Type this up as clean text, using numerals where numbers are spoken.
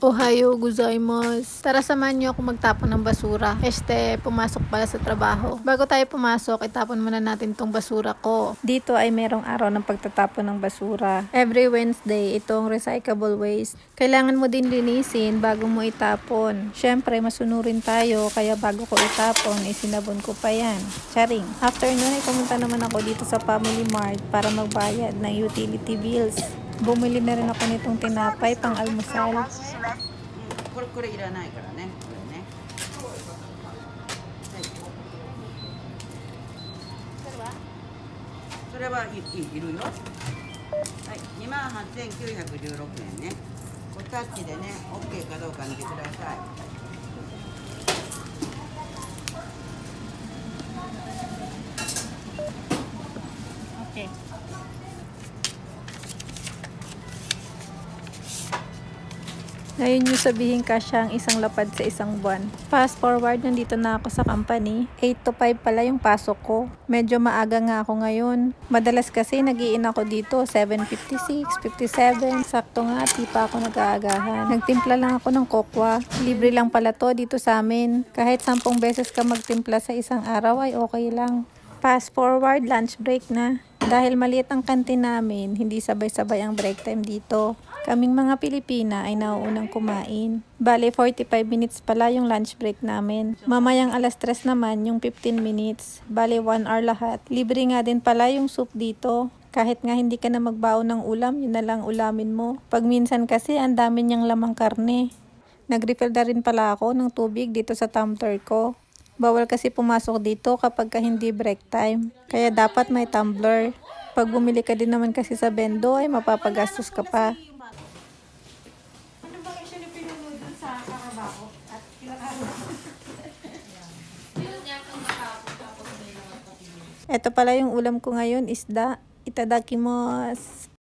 Ohayo gozaimasu. Tara, samahan niyo ako magtapon ng basura. Pumasok pala sa trabaho. Bago tayo pumasok, itapon muna natin tong basura ko. Dito ay merong araw ng pagtatapon ng basura. Every Wednesday, itong recyclable waste. Kailangan mo din linisin bago mo itapon. Syempre, masunurin tayo, kaya bago ko itapon, isinabon ko pa yan. Charing. After nun, ay pumunta naman ako dito sa Family Mart para magbayad ng utility bills. Bumili na rin ako nitong tinapay pang almusal. これいらないからね。これね。それはいるよ。はい、28,916円ね。おタッチでね、OK かどうか見てください。Okay. Ngayon yung sabihin kasya ang isang lapad sa isang buwan. Fast forward, nandito na ako sa company. 8 to 5 pala yung pasok ko. Medyo maaga nga ako ngayon. Madalas kasi nag-i-in ako dito, 7:56, 57. Sakto nga, di pa ako nag-aagahan. Nagtimpla lang ako ng kokwa. Libre lang pala to dito sa amin. Kahit 10 beses ka magtimpla sa isang araw ay okay lang. Fast forward, lunch break na. Dahil maliit ang kantin namin, hindi sabay-sabay ang break time dito. Kaming mga Pilipina ay nauunang kumain. Bale, 45 minutes pala yung lunch break namin. Mamayang alas 3 naman yung 15 minutes. Bale, 1 hour lahat. Libre nga din pala yung soup dito. Kahit nga hindi ka na magbaon ng ulam, yun na lang ulamin mo. Pag minsan kasi, ang dami niyang lamang karne. Nag-refill na rin pala ako ng tubig dito sa tumbler ko. Bawal kasi pumasok dito kapag ka hindi break time. Kaya dapat may tumbler. Pag bumili ka din naman kasi sa bendo ay mapapagastos ka pa. Ano ba actually pinunod dun sa Karabaho? At pinakaroon? Ito pala yung ulam ko ngayon, isda. Itadakimasu.